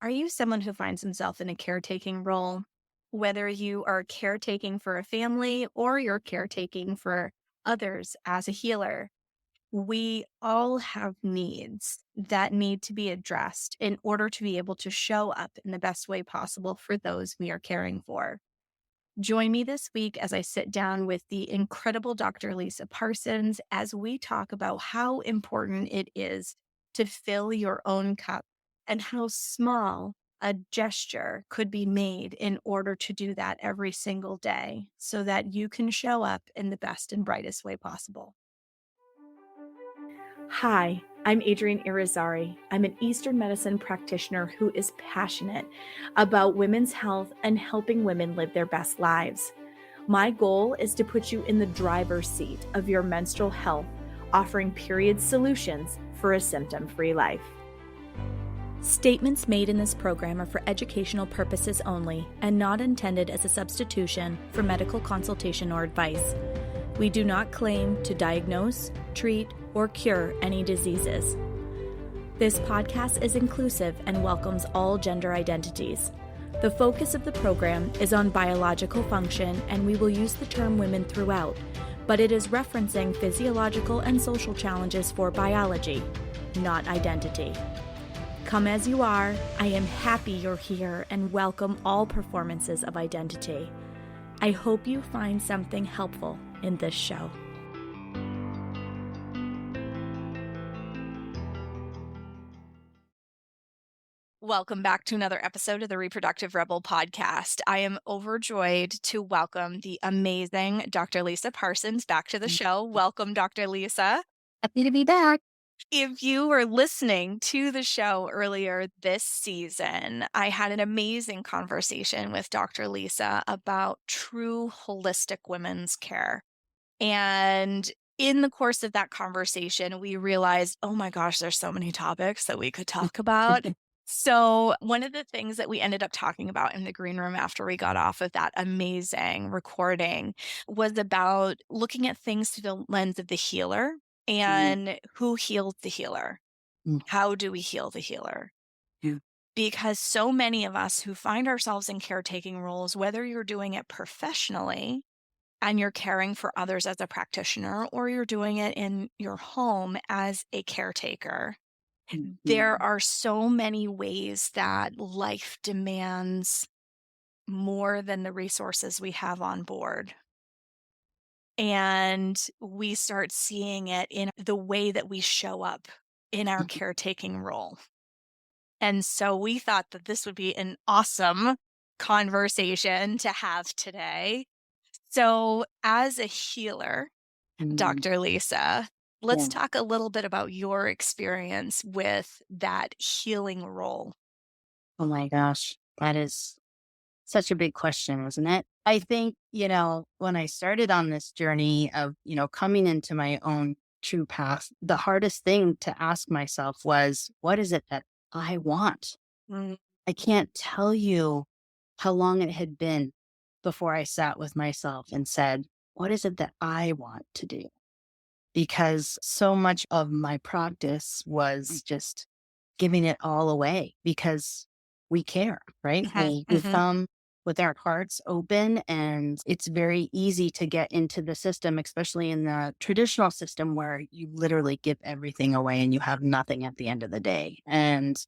Are you someone who finds himself in a caretaking role? Whether you are caretaking for a family or you're caretaking for others as a healer, we all have needs that need to be addressed in order to be able to show up in the best way possible for those we are caring for. Join me this week as I sit down with the incredible Dr. Lisa Parsons as we talk about how important it is to fill your own cup and how small a gesture could be made in order to do that every single day so that you can show up in the best and brightest way possible. Hi, I'm Adrienne Irizarry. I'm an Eastern medicine practitioner who is passionate about women's health and helping women live their best lives. My goal is to put you in the driver's seat of your menstrual health, offering period solutions for a symptom-free life. Statements made in this program are for educational purposes only and not intended as a substitution for medical consultation or advice. We do not claim to diagnose, treat, or cure any diseases. This podcast is inclusive and welcomes all gender identities. The focus of the program is on biological function, and we will use the term women throughout, but it is referencing physiological and social challenges for biology, not identity. Come as you are, I am happy you're here and welcome all performances of identity. I hope you find something helpful in this show. Welcome back to another episode of the Reproductive Rebel podcast. I am overjoyed to welcome the amazing Dr. Lisa Parsons back to the show. Welcome, Dr. Lisa. Happy to be back. If you were listening to the show earlier this season, I had an amazing conversation with Dr. Lisa about true holistic women's care. And in the course of that conversation, we realized, oh my gosh, there's so many topics that we could talk about. So one of the things that we ended up talking about in the green room after we got off of that amazing recording was about looking at things through the lens of the healer and who heals the healer. Mm. How do we heal the healer? Yeah. Because so many of us who find ourselves in caretaking roles, whether you're doing it professionally and you're caring for others as a practitioner, or you're doing it in your home as a caretaker, there are so many ways that life demands more than the resources we have on board. And we start seeing it in the way that we show up in our caretaking role. And so we thought that this would be an awesome conversation to have today. So as a healer, Dr. Lisa, let's talk a little bit about your experience with that healing role. Oh my gosh, that is such a big question, isn't it? I think, when I started on this journey of, coming into my own true path, the hardest thing to ask myself was, what is it that I want? Mm. I can't tell you how long it had been before I sat with myself and said, what is it that I want to do? Because so much of my practice was just giving it all away because we care, right? We come with our hearts open, and it's very easy to get into the system, especially in the traditional system where you literally give everything away and you have nothing at the end of the day. And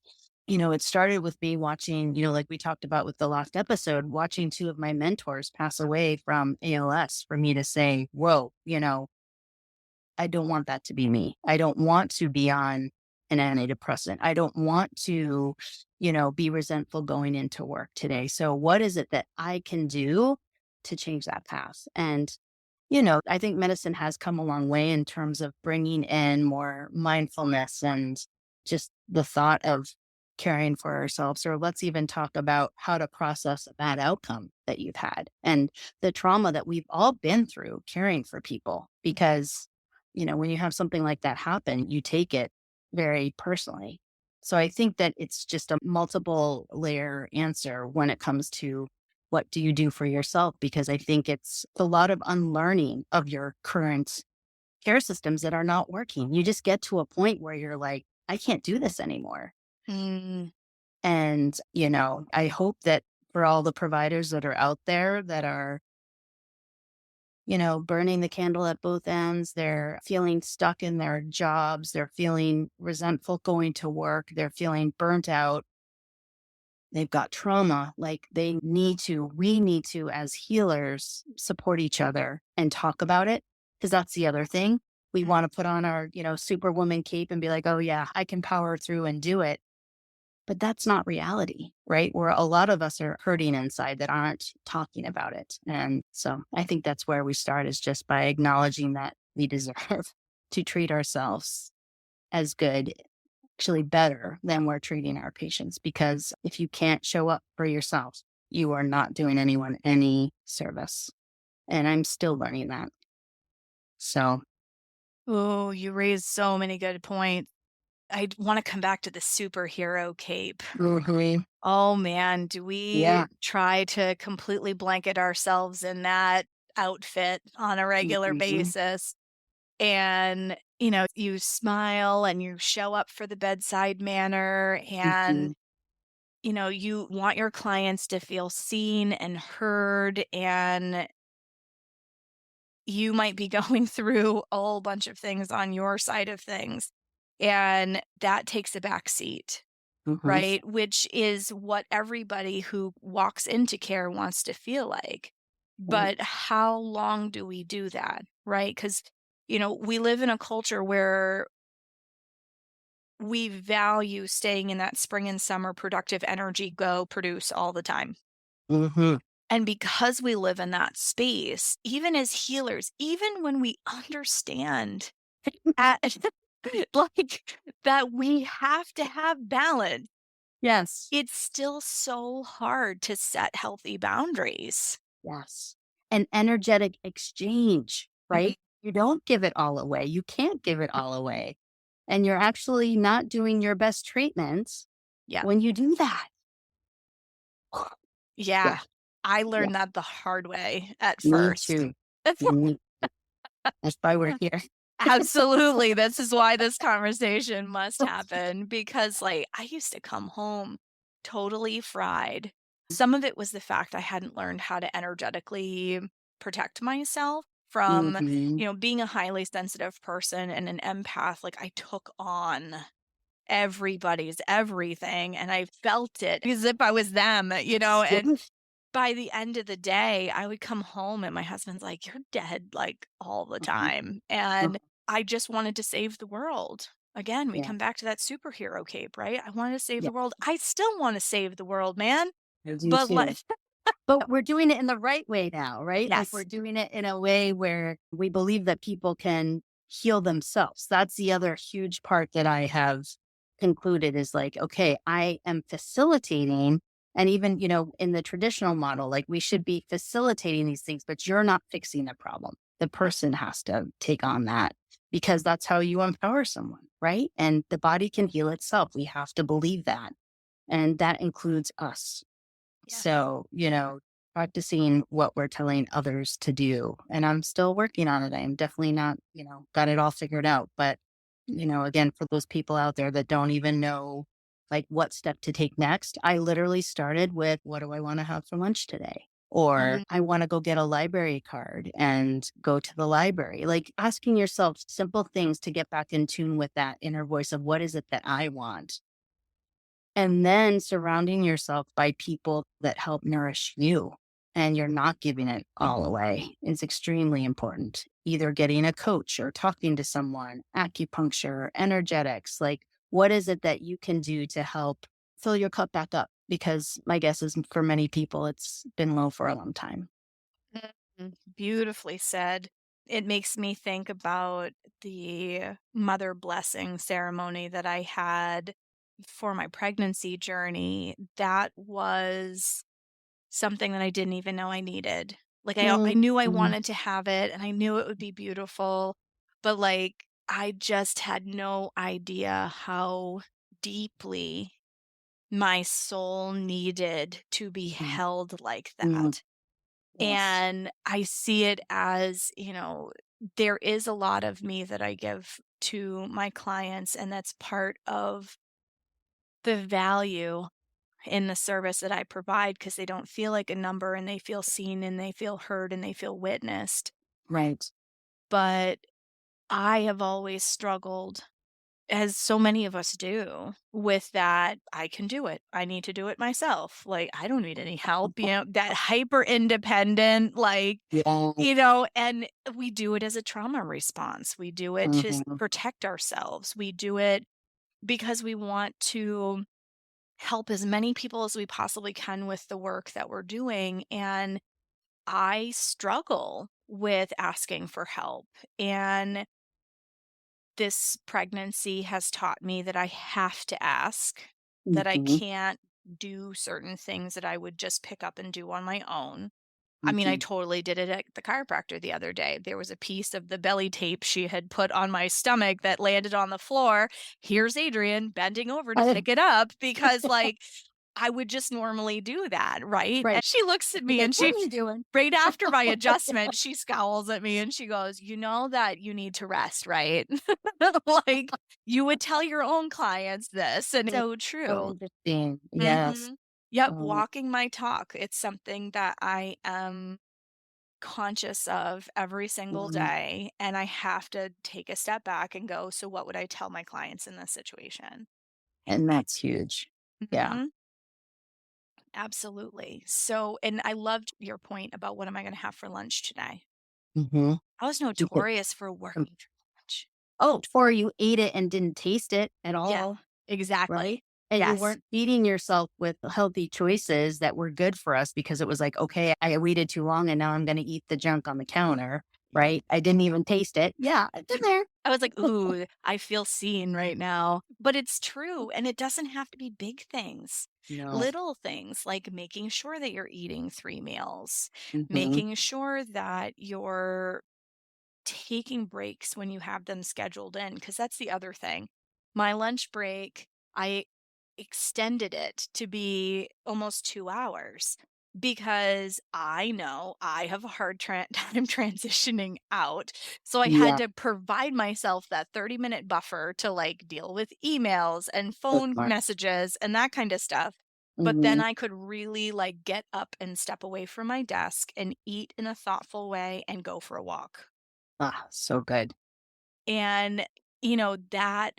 it started with me watching, like we talked about with the last episode, watching two of my mentors pass away from ALS for me to say, whoa, I don't want that to be me. I don't want to be on an antidepressant. I don't want to, be resentful going into work today. So what is it that I can do to change that path? And, I think medicine has come a long way in terms of bringing in more mindfulness and just the thought of caring for ourselves. Or let's even talk about how to process a bad outcome that you've had and the trauma that we've all been through caring for people. Because when you have something like that happen, you take it very personally. So I think that it's just a multiple layer answer when it comes to what do you do for yourself? Because I think it's a lot of unlearning of your current care systems that are not working. You just get to a point where you're like, I can't do this anymore. Mm. And, I hope that for all the providers that are out there that are, burning the candle at both ends, they're feeling stuck in their jobs, they're feeling resentful going to work, they're feeling burnt out, they've got trauma. Like we need to, as healers, support each other and talk about it. Cause that's the other thing. We Mm. want to put on our, superwoman cape and be like, oh, yeah, I can power through and do it. But that's not reality, right? Where a lot of us are hurting inside that aren't talking about it. And so I think that's where we start is just by acknowledging that we deserve to treat ourselves as good, actually better than we're treating our patients. Because if you can't show up for yourself, you are not doing anyone any service. And I'm still learning that. So, Oh, you raised so many good points. I want to come back to the superhero cape. mhm, Oh man, do we yeah. try to completely blanket ourselves in that outfit on a regular Mhm, basis? And, you smile and you show up for the bedside manner and, mhm, you want your clients to feel seen and heard. And you might be going through a whole bunch of things on your side of things. And that takes a back seat, mhm, right? Which is what everybody who walks into care wants to feel like. right, But how long do we do that, right? Because, we live in a culture where we value staying in that spring and summer productive energy, go produce all the time. mhm, And because we live in that space, even as healers, even when we understand at, like that we have to have balance, yes. it's still so hard to set healthy boundaries. Yes. An energetic exchange, Mhm. right? You don't give it all away. You can't give it all away. And you're actually not doing your best treatments Yeah. when you do that. Yeah. Yeah. I Yeah. learned that the hard way at Me first. too. Me too. That's why we're here. Absolutely. This is why this conversation must happen because, like, I used to come home totally fried. Some of it was the fact I hadn't learned how to energetically protect myself from, Mhm. being a highly sensitive person and an empath. Like, I took on everybody's everything and I felt it as if I was them, and Yes. by the end of the day, I would come home and my husband's like, "You're dead, like, all the Mhm. time." Mhm. And I just wanted to save the world. Again, we Yeah. come back to that superhero cape, right? I wanted to save Yeah. the world. I still wanna save the world, man. I do But, too. like But we're doing it in the right way now, right? Like we're yes. doing it in a way where we believe that people can heal themselves. That's the other huge part that I have concluded is like, okay, I am facilitating. And even, in the traditional model, like we should be facilitating these things, but you're not fixing the problem. The person has to take on that because that's how you empower someone, right? And the body can heal itself. We have to believe that. And that includes us. Yes. So, practicing what we're telling others to do. And I'm still working on it. I'm definitely not, got it all figured out. But, again, for those people out there that don't even know like what step to take next, I literally started with what do I want to have for lunch today? Or Mhm. I want to go get a library card and go to the library. Like asking yourself simple things to get back in tune with that inner voice of what is it that I want? And then surrounding yourself by people that help nourish you and you're not giving it all away is extremely important. Either getting a coach or talking to someone, acupuncture, energetics, like what is it that you can do to help fill your cup back up? Because my guess is for many people, it's been low for a long time. Beautifully said. It makes me think about the mother blessing ceremony that I had for my pregnancy journey. That was something that I didn't even know I needed. Like, I knew I Mhm. wanted to have it, and I knew it would be beautiful, but, like, I just had no idea how deeply my soul needed to be Mhm. held like Mhm. that. Yes. And I see it as, there is a lot of me that I give to my clients, and that's part of the value. in the service that I provide because they don't feel like a number and they feel seen and they feel heard and they feel witnessed. Right. But I have always struggled, as so many of us do, with that. I can do it. I need to do it myself. Like, I don't need any help, that hyper independent, like, Yeah. and we do it as a trauma response. We do it to Mhm. protect ourselves. We do it because we want to help as many people as we possibly can with the work that we're doing. And I struggle with asking for help. And this pregnancy has taught me that I have to ask, that I Mhm. can't do certain things that I would just pick up and do on my own. I mean, I Mhm. totally did it at the chiropractor the other day. There was a piece of the belly tape she had put on my stomach that landed on the floor. Here's Adrian bending over to I pick it up because, like, I would just normally do that, right? And Right. she looks at She's me like, and "What she are you doing?" right after my adjustment, she scowls at me and she goes, "You know that you need to rest, right?" Like, you would tell your own clients this, and it's It's so so true. interesting. Yes. Mhm. Yep, Um, walking my talk. It's something that I am conscious of every single mhm. day, and I have to take a step back and go, "So what would I tell my clients in this situation?" And that's huge. Yeah. Mhm. Absolutely. So, and I loved your point about what am I gonna have for lunch today? Mhm. I was Because notorious for working through lunch. before you ate it and didn't taste it at Yeah, all, right? exactly. And you Yes. weren't feeding yourself with healthy choices that were good for us because it was like, "Okay, I waited too long and now I'm gonna eat the junk on the counter," Yep. right? I didn't even taste it. Yeah, I've been there. I was like, "Ooh, I feel seen right now." But it's true, and it doesn't have to be big things. No. Little things like making sure that you're eating 3 meals, Mhm. making sure that you're taking breaks when you have them scheduled in, because that's the other thing. My lunch break, I extended it to be almost 2 hours because I know I have a hard time transitioning out. So I had Yeah, to provide myself that 30-minute buffer to, like, deal with emails and so phone smart. messages and that kind of stuff. But then Mhm. I could really, like, get up and step away from my desk and eat in a thoughtful way and go for a walk. Ah, so good. And, that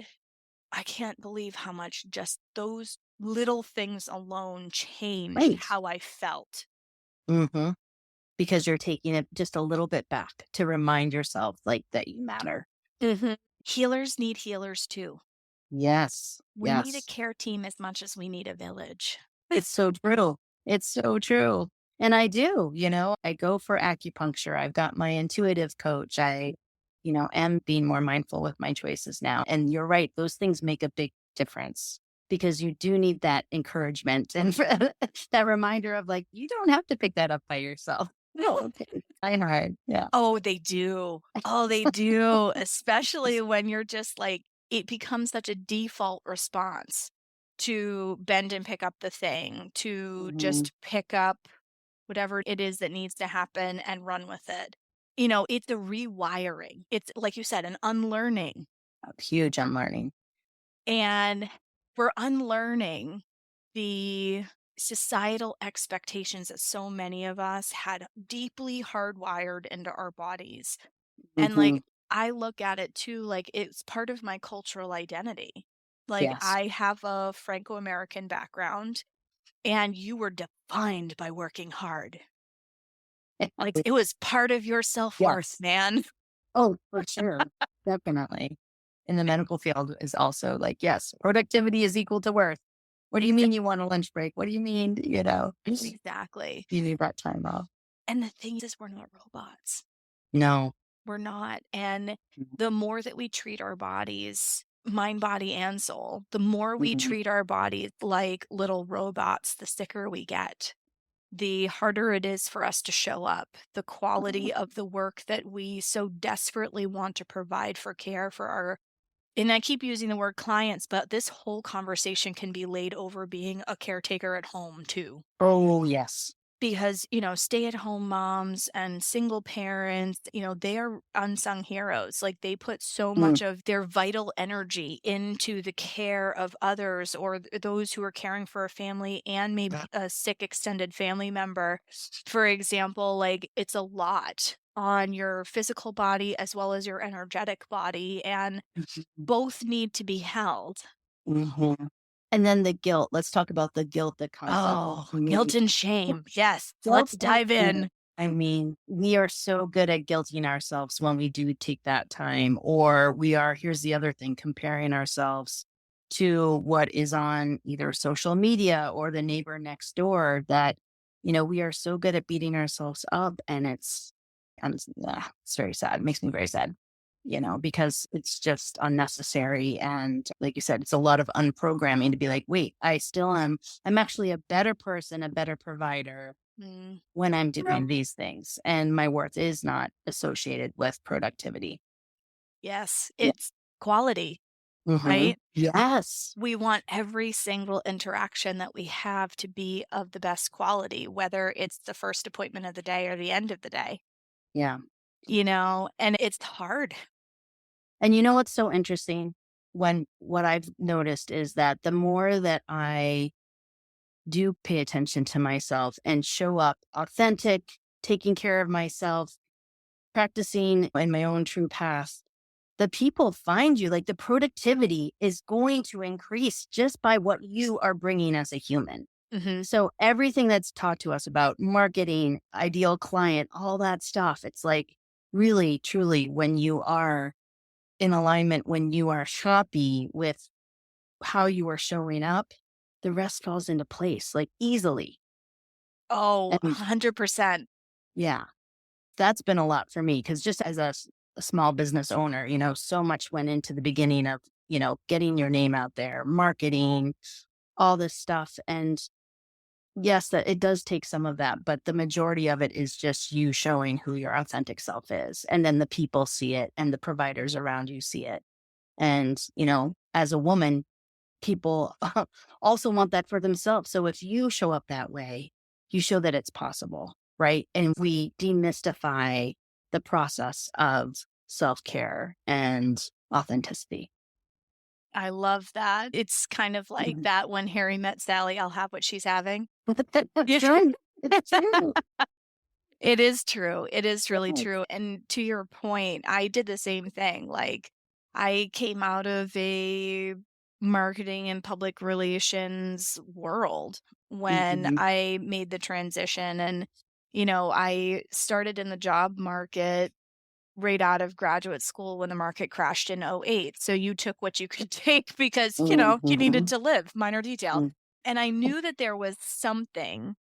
I can't believe how much just those little things alone changed Right. how I felt. Mhm. Because you're taking it just a little bit back to remind yourself, like, that you matter. Mhm. Healers need healers too. Yes. We need a Yes. care team as much as we need a village. It's so true. It's so true. And I do, I go for acupuncture. I've got my intuitive coach. I am being more mindful with my choices now. And you're right. Those things make a big difference because you do need that encouragement and that reminder of like, you don't have to pick that up by yourself. No, okay. I hard. Yeah. Oh, they do. Oh, they do, especially when you're just like it becomes such a default response to bend and pick up the thing, to Mhm. just pick up whatever it is that needs to happen and run with it. It's a rewiring. It's like you said, an unlearning. Huge unlearning. And we're unlearning the societal expectations that so many of us had deeply hardwired into our bodies. And, like, Mhm. I look at it too, like, it's part of my cultural identity. Like, Yes. I have a Franco American background, and you were defined by working hard. Like, it was part of your self-worth, Yes. man. Oh, for sure. Definitely. In the medical field is also like, yes, productivity is equal to worth. What do you Exa mean you want a lunch break? What do you mean, exactly. you need that time off? And the thing is we're not robots. No. We're not, and Mhm. the more that we treat our bodies, mind, body, and soul, the more we Mhm. treat our bodies like little robots, the sicker we get. The harder it is for us to show up, the quality of the work that we so desperately want to provide for care for our and I keep using the word clients, but this whole conversation can be laid over being a caretaker at home too. Oh, yes. because, stay-at-home moms and single parents, they're unsung heroes. Like, they put so Mm, much of their vital energy into the care of others or those who are caring for a family and maybe a sick extended family member. For example, like, it's a lot on your physical body as well as your energetic body, and both need to be held. mhm. And then the guilt. Let's talk about the guilt that comes up. Oh, I mean, guilt and shame. Yes, guilt let's and dive shame. in. I mean, we are so good at guilting ourselves when we do take that time, or we are, here's the other thing, comparing ourselves to what is on either social media or the neighbor next door that, we are so good at beating ourselves up. And it's very sad. It makes me very sad, because it's just unnecessary. And like you said, it's a lot of unprogramming to be like, wait, I'm actually a better person, a better provider Mm. when I'm doing these things, and my worth is not associated with productivity. Yes, Yeah. it's quality, Mhm. right? Yes. We want every single interaction that we have to be of the best quality, whether it's the first appointment of the day or the end of the day, Yeah. and it's hard. And you know what's so interesting? What I've noticed is that the more that I do pay attention to myself and show up authentic, taking care of myself, practicing in my own true path, the people find you. Like, the productivity is going to increase just by what you are bringing as a human. Mhm. So everything that's taught to us about marketing, ideal client, all that stuff, it's like, really, truly, when you are in alignment, when you are happy with how you are showing up, the rest falls into place like easily. Oh, And 100%. yeah, that's been a lot for me because just as a small business owner, so much went into the beginning of, getting your name out there, marketing, all this stuff. And yes, that it does take some of that, but the majority of it is just you showing who your authentic self is. And then the people see it and the providers around you see it. And, as a woman, people also want that for themselves. So if you show up that way, you show that it's possible, right? And we demystify the process of self care and authenticity. I love that. It's kind of like Mhm. that when Harry met Sally, I'll have what she's having. Yeah. That's right. It's true. It is true. It is really Yes. true, and to your point, I did the same thing, like, I came out of a marketing and public relations world when Mhm. I made the transition, and, I started in the job market right out of graduate school when the market crashed in '08. So you took what you could take because, you needed Mhm. to live, minor detail, Mhm. and I knew that there was something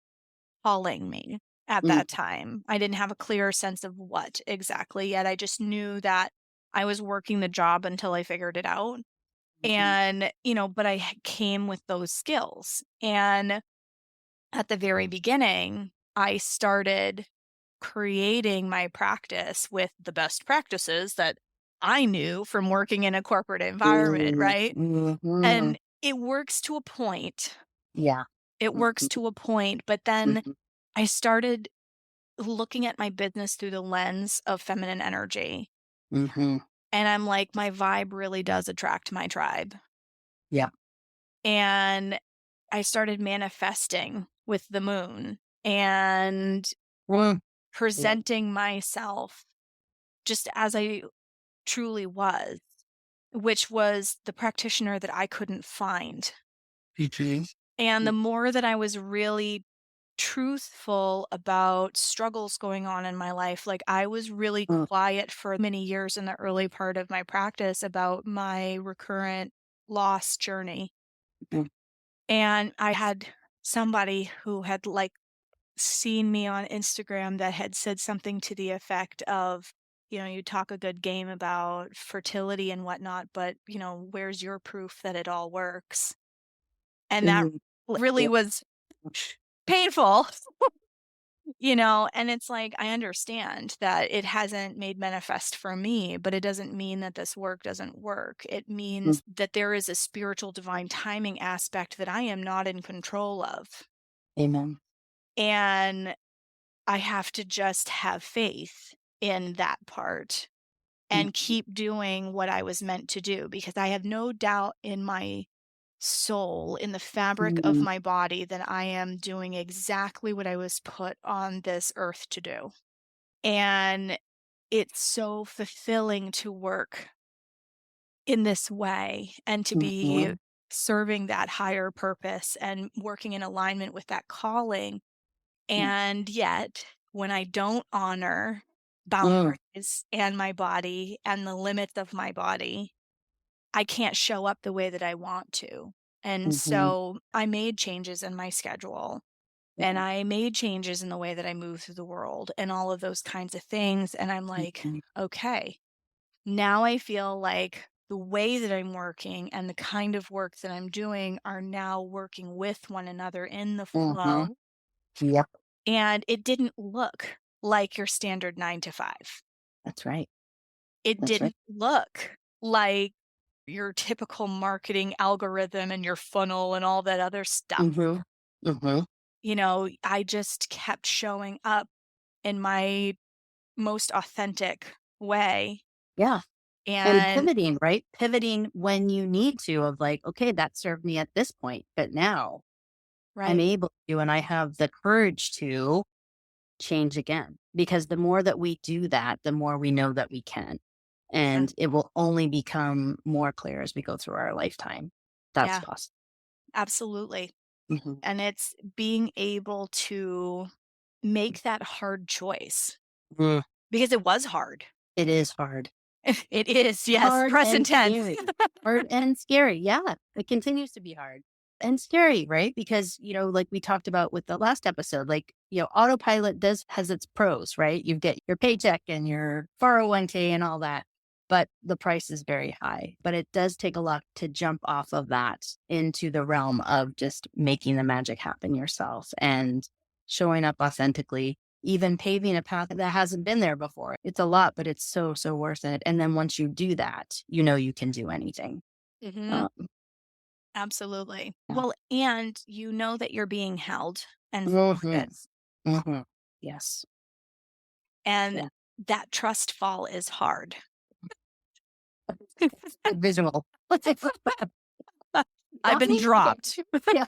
calling me at Mhm. that time. I didn't have a clear sense of what exactly yet. I just knew that I was working the job until I figured it out. Mhm. And, but came with those skills. And at the very beginning, I started creating my practice with the best practices that I knew from working in a corporate environment, Mhm. right? Mhm. And it works to a point. Yeah. It works Mhm. to a point, but then Mhm. I started looking at my business through the lens of feminine energy. Mhm. And I'm like, my vibe really does attract my tribe. Yeah. And I started manifesting with the moon and Mm. Yeah. presenting myself just as I truly was, which was the practitioner that I couldn't find. Mhm. And the more that I was really truthful about struggles going on in my life. Like, I was really Mm. quiet for many years in the early part of my practice about my recurrent loss journey. Mhm. And I had somebody who had like seen me on Instagram that had said something to the effect of, you talk a good game about fertility and whatnot, but, where's your proof that it all works? And that Mhm. really Yeah. was painful. And it's like, I understand that it hasn't made manifest for me, but it doesn't mean that this work doesn't work. It Mm. means that there is a spiritual divine timing aspect that I am not in control of. Amen. And I have to just have faith in that part and Mhm. keep doing what I was meant to do because I have no doubt in my soul, in the fabric of Mhm. my body, that I am doing exactly what I was put on this earth to do. And it's so fulfilling to work in this way and to be Mhm. serving that higher purpose and working in alignment with that calling. Mm. And yet, when I don't honor Mm. boundaries and my body and the limits of my body, I can't show up the way that I want to. And Mhm. so I made changes in my schedule and Yeah. I made changes in the way that I move through the world and all of those kinds of things. And I'm like, Mhm. okay, now I feel like the way that I'm working and the kind of work that I'm doing are now working with one another in the Mhm. flow. Yep. And it didn't look like your standard 9 to 5. That's right. It That's right. didn't look like your typical marketing algorithm and your funnel and all that other stuff. Mhm. Mhm. I just kept showing up in my most authentic way. Yeah. And And pivoting, right? Pivoting when you need to of like, okay, that served me at this point, but now I'm right. able to, and I have the courage to change again. Because the more that we do that, the more we know that we can. Yeah. And it will only become more clear as we go through our lifetime. That's Yeah. possible. Absolutely. Mhm. And it's being able to make that hard choice Mm. because it was hard. It is hard. It is. Yes. Hard Present and tense. scary. Hard and scary. Yeah, it continues to be hard and scary, right? Because, like we talked about with the last episode, like, autopilot does has its pros, right? You get your paycheck and your 401k and all that, but the price is very high. But it does take a lot to jump off of that into the realm of just making the magic happen yourself and showing up authentically, even paving a path that hasn't been there before. It's a lot, but it's so, so worth it. And then once you do that, you can do anything. Hmm. Um, Absolutely. yeah. Well, and you know that you're being held and Hmm. supported. Hmm. Yes. And Yeah. that trust fall is hard. Good visual. I've Not been me. Okay. dropped. Yeah.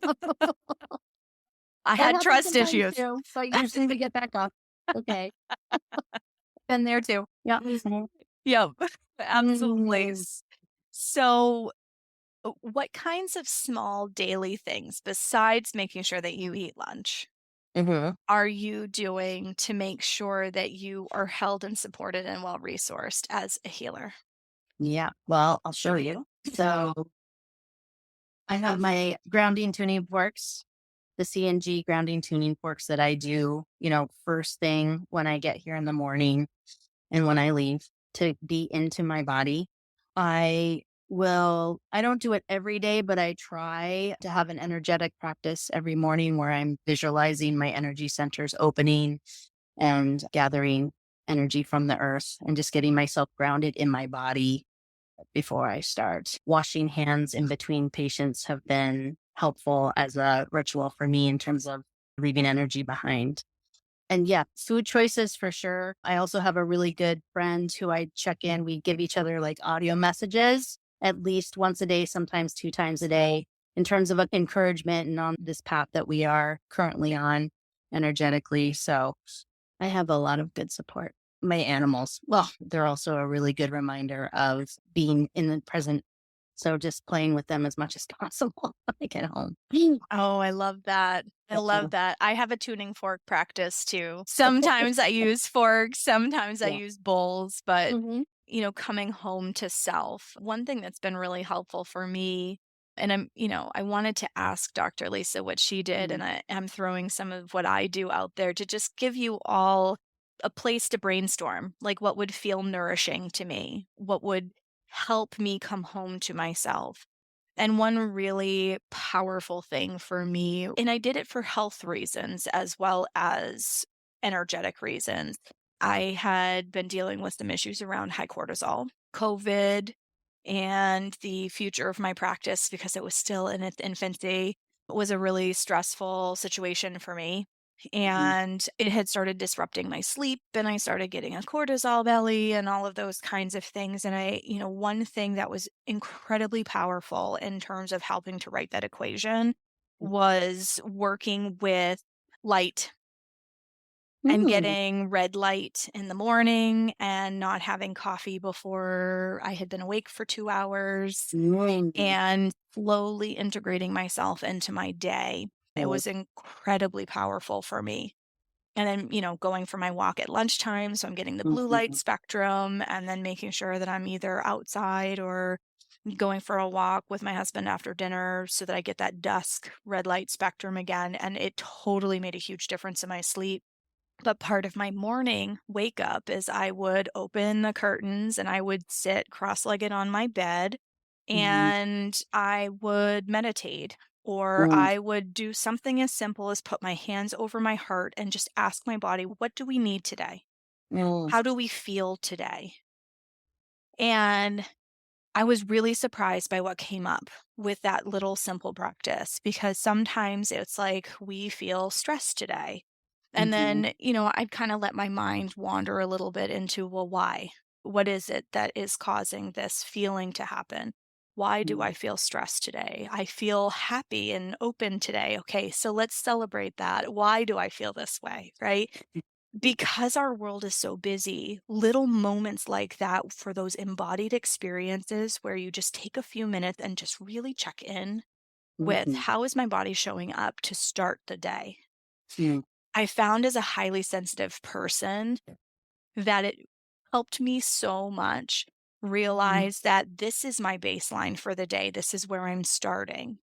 I That had happens trust sometimes issues. too, but usually we get back up. Okay. Been there too. Yeah. Mhm. Yep. Absolutely. Mhm. So, what kinds of small daily things besides making sure that you eat lunch Mhm. are you doing to make sure that you are held and supported and well resourced as a healer? Yeah. Well, I'll show you. So I have my grounding tuning forks, the CNG grounding tuning forks that I do, first thing when I get here in the morning and when I leave to be into my body. I don't do it every day, but I try to have an energetic practice every morning where I'm visualizing my energy centers opening and gathering energy from the earth and just getting myself grounded in my body before I start. Washing hands in between patients have been helpful as a ritual for me in terms of leaving energy behind. And yeah, food choices for sure. I also have a really good friend who I check in. We give each other like audio messages at least once a day, sometimes 2 times a day, in terms of encouragement and on this path that we are currently on energetically. So I have a lot of good support. My animals, well, they're also a really good reminder of being in the present. So just playing with them as much as possible when I get home. Oh, I love that. I Yeah. love that. I have a tuning fork practice too. Sometimes I use forks, sometimes I Yeah. use bowls, but Hmm. coming home to self. One thing that's been really helpful for me, and I wanted to ask Dr. Lisa what she did, and I'm throwing some of what I do out there to just give you all a place to brainstorm, like what would feel nourishing to me, what would help me come home to myself. And one really powerful thing for me, and I did it for health reasons as well as energetic reasons. I had been dealing with some issues around high cortisol, COVID, and the future of my practice because it was still in its infancy was a really stressful situation for me. Mhm. and it had started disrupting my sleep, and I started getting a cortisol belly and all of those kinds of things. And one thing that was incredibly powerful in terms of helping to write that equation was working with light and Mm. getting red light in the morning and not having coffee before I had been awake for 2 hours Mm. and slowly integrating myself into my day. It Oh. was incredibly powerful for me. And then, going for my walk at lunchtime, so I'm getting the blue light Mhm. spectrum, and then making sure that I'm either outside or going for a walk with my husband after dinner so that I get that dusk red light spectrum again. And it totally made a huge difference in my sleep. But part of my morning wake up is I would open the curtains and I would sit cross-legged on my bed Mhm. and I would meditate, or Mm. I would do something as simple as put my hands over my heart and just ask my body, what do we need today? Mm. How do we feel today? And I was really surprised by what came up with that little simple practice, because sometimes it's like we feel stressed today. And Mhm. then, I'd kind of let my mind wander a little bit into, well, why? What is it that is causing this feeling to happen? Why do I Mm. feel stressed today? I feel happy and open today. Okay, so let's celebrate that. Why do I feel this way? Right? Because our world is so busy, little moments like that for those embodied experiences where you just take a few minutes and just really check in with Mhm. how is my body showing up to start the day. Mm. I found as a highly sensitive person that it helped me so much Mhm. realize that this is my baseline for the day. This is where I'm starting.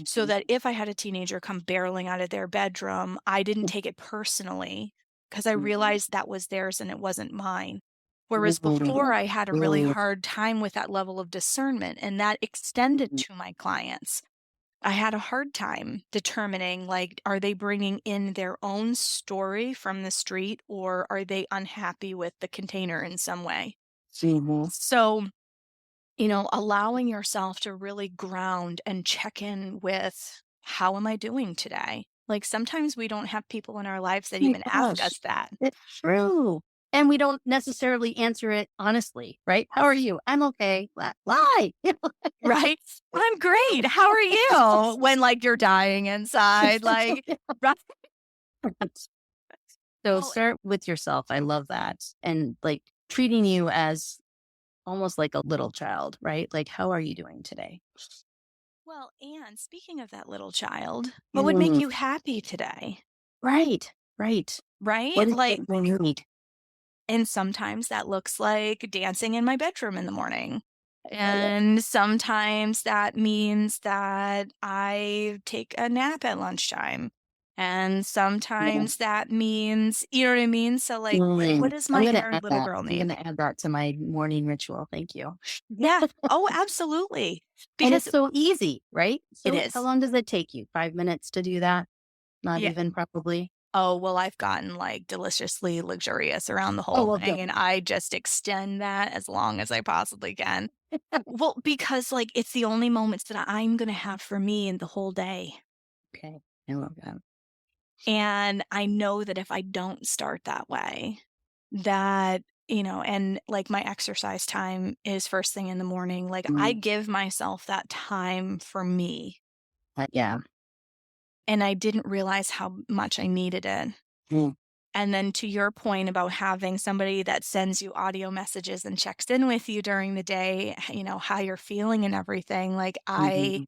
So Mhm. that if I had a teenager come barreling out of their bedroom, I didn't take it personally because I Mhm. realized that was theirs and it wasn't mine. Whereas before, Mhm. I had a really Mm. hard time with that level of discernment, and that extended Mhm. to my clients. I had a hard time determining, like, are they bringing in their own story from the street, or are they unhappy with the container in some way? Mhm. So, allowing yourself to really ground and check in with, how am I doing today? Like, sometimes we don't have people in our lives that My even ask gosh, us that. it's true. And we don't necessarily answer it honestly, right? "How are you?" "I'm okay." Lie. Right? I'm great. How are you? When, like, you're dying inside, like, right? So Well, start with yourself. I love that. And like treating you as almost like a little child, right? Like, how are you doing today? and speaking of that little child, what would make Mm. you happy today? Right, right. Right? What is it Like, we need? and sometimes that looks like dancing in my bedroom in the morning. Love it. And sometimes that means that I take a nap at lunchtime. And Yeah. sometimes that means, you know what I mean? So, like, what Mm. does I'm my gonna inner add little that. girl I'm need? gonna add that to my morning ritual. Thank you. Yeah. Oh, absolutely. And it's Because so easy, right? it So how is. long does it take you? 5 minutes to do that? Not Yeah. even probably. Oh, well, I've gotten like deliciously luxurious around the Oh, whole well, thing, good. and I just extend that as long as I possibly can. Well, because, like, it's the only moments that I'm gonna have for me in the whole day. Okay. I love that. And I know that if I don't start that way, that, and like my exercise time is first thing in the morning, like I Mm. give myself that time for me. Yeah. And I didn't realize how much I needed it. Mm. And then to your point about having somebody that sends you audio messages and checks in with you during the day, how you're feeling and everything, like Mhm.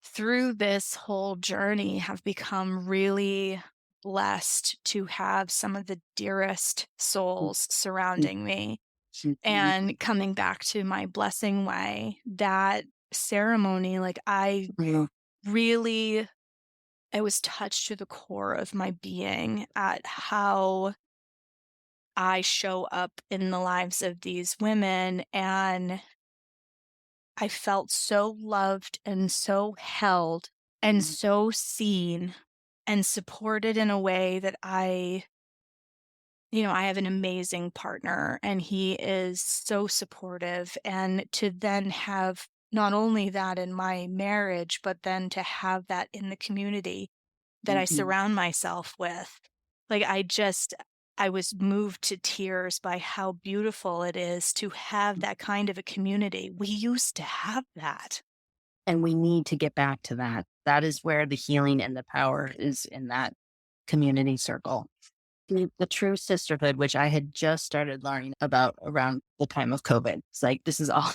through this whole journey, have become really blessed to have some of the dearest Mm. souls Mm. surrounding me. Mhm. And coming back to my blessing way, that ceremony, like Mhm. really, I was touched to the core of my being at how I show up in the lives of these women. And I felt so loved and so held and Mhm. so seen and supported in a way that I have an amazing partner and he is so supportive. And to then have not only that in my marriage, but then to have that in the community. that I Mhm. surround myself with. Like, I was moved to tears by how beautiful it is to have that kind of a community. We used to have that. And we need to get back to that. That is where the healing and the power is, in that community circle. The true sisterhood, which I had just started learning about around the time of COVID. It's like, this is all,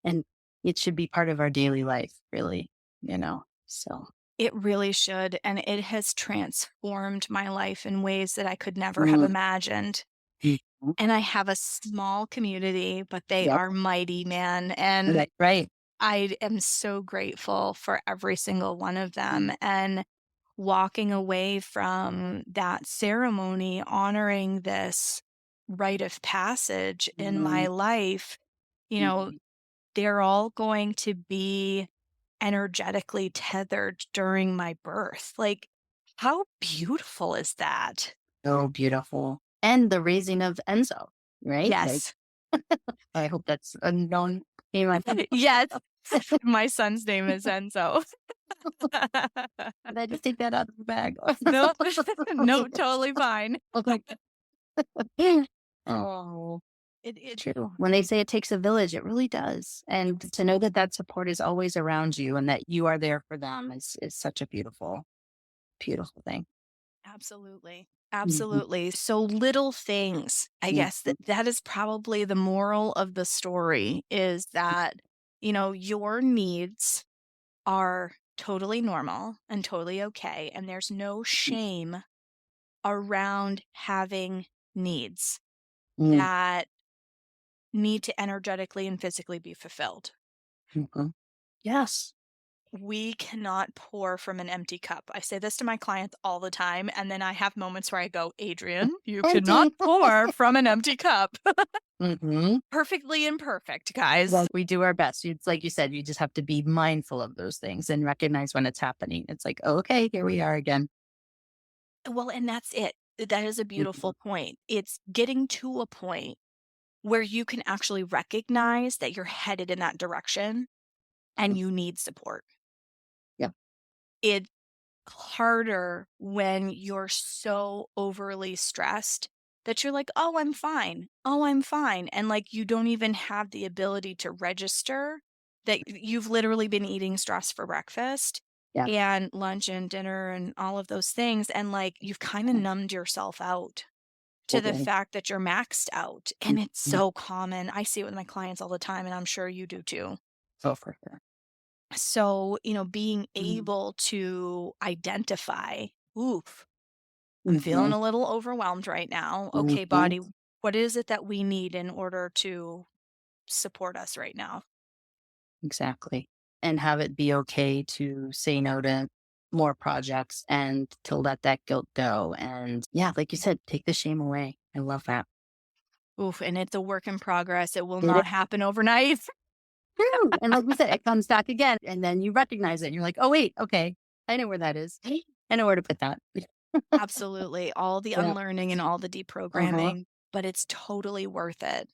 and it should be part of our daily life, really, you know? So, It really should, and it has transformed my life in ways that I could never have mm, imagined. mhm. And I have a small community, but they Yep. are mighty, man, and Right. Right. I am so grateful for every single one of them, Mm, and walking away from that ceremony honoring this rite of passage in my mm, life, you know, mhm. they're all going to be energetically tethered during my birth. Like, how beautiful is that? So beautiful. And the raising of Enzo, right? Like, Yes. I hope that's a known name. Yes. My son's name is Enzo. Did I just take that out of the bag? No, no, totally fine. Okay. Oh, It true. When they say it takes a village, it really does. And to know that that support is always around you and that you are there for them is such a beautiful, beautiful thing. absolutely. Mhm, Absolutely. So little things, I guess mhm, that is probably the moral of the story is that, your needs are totally normal and totally okay. And there's no shame around having needs mhm, that need to energetically and physically be fulfilled. mhm. Yes. We cannot pour from an empty cup. I say this to my clients all the time. And then I have moments where I go, Adrian, you cannot Empty. pour from an empty cup. Hmm. Perfectly imperfect, guys. Well, we do our best. It's like you said, you just have to be mindful of those things and recognize when it's happening. It's like, "Oh, okay, here we are again." Well, and that's it. That is a Mhm, beautiful point. It's getting to a point where you can actually recognize that you're headed in that direction and mhm. you need support. Yeah. It's harder when you're so overly stressed that you're like, "Oh, I'm fine. Oh, I'm fine." And like you don't even have the ability to register that you've literally been eating stress for breakfast Yeah. and lunch and dinner and all of those things and like you've kind of Yeah. numbed yourself out to the Totally. fact that you're maxed out. And it's Mhm. so common. I see it with my clients all the time and I'm sure you do too. Oh, for sure. So, being Mhm, able to identify, oof, I'm feeling mhm, a little overwhelmed right now. Okay, mhm. body, what is it that we need in order to support us right now? Exactly. And have it be okay to say no to more projects and to let that guilt go. And yeah, like you said, take the shame away. I love that. Oof, and it's a work in progress. It will It is not happen overnight. true. And like we said, it comes back again. And then you recognize it. And you're like, oh, wait, okay. I know where that is. I know where to put that. Absolutely. All the Yeah. unlearning and all the Uh-huh. deprogramming, but it's totally worth it.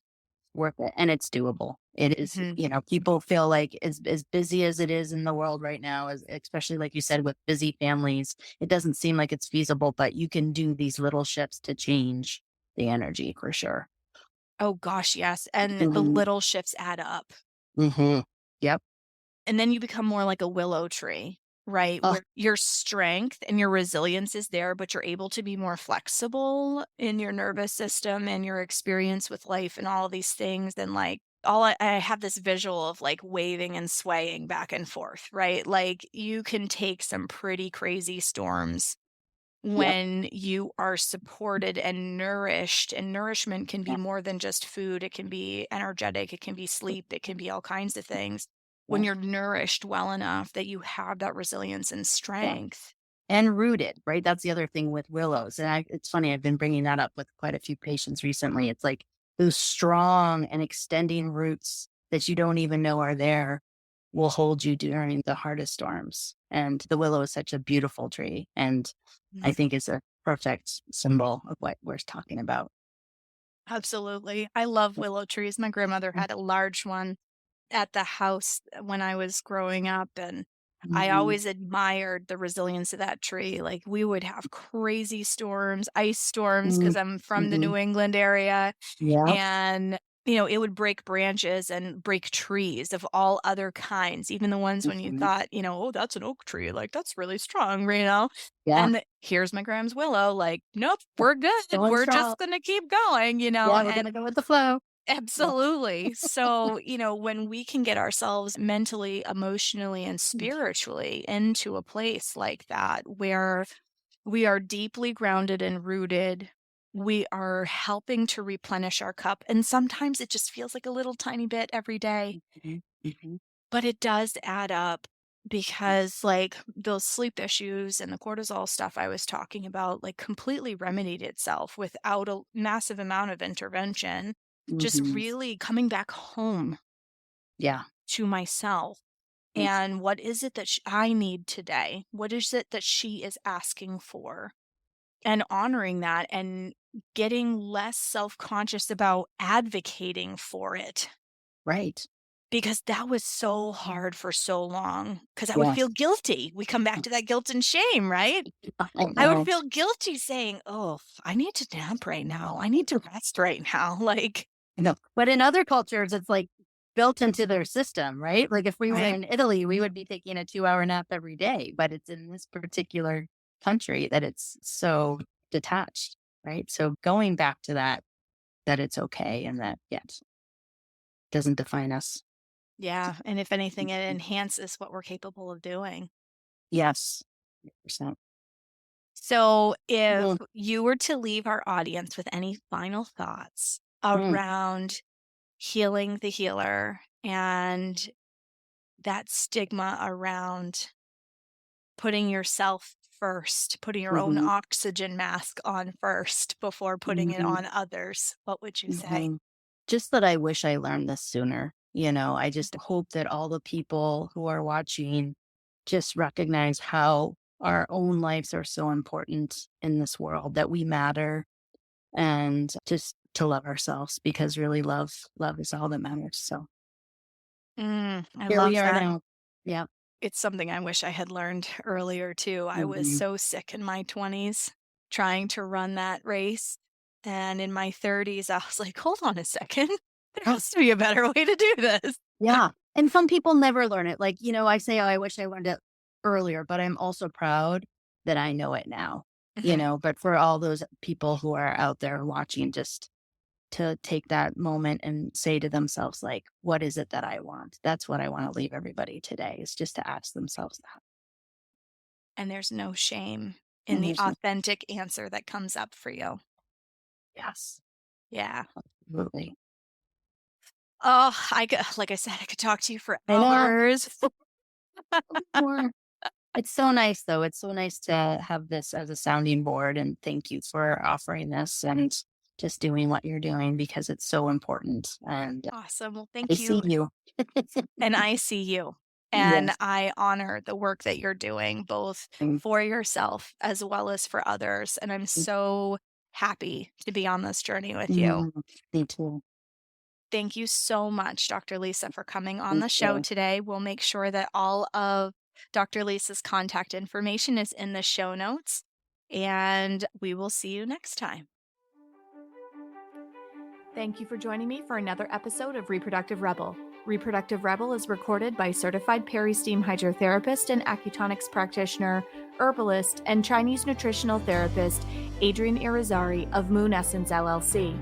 Worth it. And it's doable. It is, Mhm. people feel like as busy as it is in the world right now, as especially like you said, with busy families, it doesn't seem like it's feasible, but you can do these little shifts to change the energy for sure. Oh gosh, yes. And the Hmm. little shifts add up. Hmm. Yep. And then you become more like a willow tree, right? Oh, Where your strength and your resilience is there, but you're able to be more flexible in your nervous system and your experience with life and all of these things. And like, I have this visual of like waving and swaying back and forth, right? Like, you can take some pretty crazy storms yep. when you are supported and nourished. And nourishment can be Yeah. more than just food, it can be energetic, it can be sleep, it can be all kinds of things. When Yeah. you're nourished well enough that you have that resilience and Yeah. strength. And rooted, right? That's the other thing with willows. And it's funny, I've been bringing that up with quite a few patients recently. It's like those strong and extending roots that you don't even know are there will hold you during the hardest storms. And the willow is such a beautiful tree. And I Mhm. think is a perfect symbol of what we're talking about. Absolutely. I love willow trees. My grandmother Mm, had a large one at the house when I was growing up. And I Mhm. always admired the resilience of that tree. Like, we would have crazy storms, ice storms, Mhm. because I'm from the Mhm. New England area, Yep. and, it would break branches and break trees of all other kinds, even the ones when you Mhm. thought, "Oh, that's an oak tree, like, that's really strong," Yeah. And here's my Graham's willow, like, "Nope, we're good. Going We're strong. just gonna keep going," Yeah, we're and gonna go with the flow. Yeah. absolutely. So, when we can get ourselves mentally, emotionally, and spiritually into a place like that where we are deeply grounded and rooted, we are helping to replenish our cup. And sometimes it just feels like a little tiny bit every day, Mhm. Mhm. but it does add up because, like, those sleep issues and the cortisol stuff I was talking about, like, completely remedied itself without a massive amount of intervention, just Mhm. really coming back home Yeah. to myself. Mm. And what is it that I need today? What is it that she is asking for? And honoring that and getting less self conscious about advocating for it, Right. because that was so hard for so long, because I would Yes. feel guilty. We come back to that guilt and shame, right? I I would know. feel guilty saying, "Oh, I need to nap right now. I need to rest right now." Like, I know. But in other cultures, it's like built into their system, right? Like if we were right? in Italy, we would be taking a 2-hour nap every day, but it's in this particular country that it's so detached, right? So going back to that, that it's okay and that, yes, doesn't define us. Yeah. And if anything, it enhances what we're capable of doing. Yes. 100%. So, if Mm, you were to leave our audience with any final thoughts mm, around healing the healer and that stigma around putting yourself first, putting your own mhm, oxygen mask on first before putting it mhm, on others, what would you say? mhm. Just that I wish I learned this sooner. I just hope that all the people who are watching just recognize how our own lives are so important in this world, that we matter, and just to love ourselves because really love is all that matters. So I here we love are that. now. Yeah. It's something I wish I had learned earlier too. I was Mhm. so sick in my 20s trying to run that race. And in my 30s, I was like, hold on a second. There Oh, has to be a better way to do this. yeah. And some people never learn it. Like, I say, oh, I wish I learned it earlier, but I'm also proud that I know it now, Mhm. but for all those people who are out there watching, just to take that moment and say to themselves, like, what is it that I want? That's what I want to leave everybody today, is just to ask themselves that. And there's no shame in And the there's no, authentic answer that comes up for you. yes, Yeah. absolutely. Oh, like I said, I could talk to you for I know. hours. More. It's so nice, though. It's so nice to have this as a sounding board. And thank you for offering this and just doing what you're doing because it's so important. And Awesome. Well, I thank see you. you. And I see you. And Yes. I honor the work that you're doing, both Mm, for yourself as well as for others. And I'm so happy to be on this journey with you. mm, me too. Thank you so much, Dr. Lisa, for coming on Thank the show you. today. We'll make sure that all of Dr. Lisa's contact information is in the show notes, and we will see you next time. Thank you for joining me for another episode of Reproductive Rebel. Reproductive Rebel is recorded by certified peri-steam hydrotherapist and acutonics practitioner, herbalist, and Chinese nutritional therapist Adrienne Irizarry of Moon Essence LLC.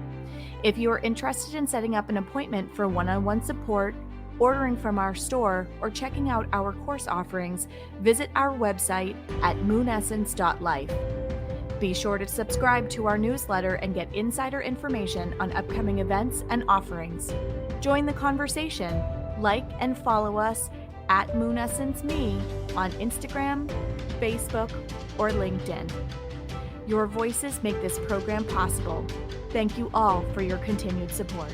If you are interested in setting up an appointment for one-on-one support, ordering from our store, or checking out our course offerings, visit our website at moonessence.life. Be sure to subscribe to our newsletter and get insider information on upcoming events and offerings. Join the conversation. Like and follow us at Moon Essence Me on Instagram, Facebook, or LinkedIn. Your voices make this program possible. Thank you all for your continued support.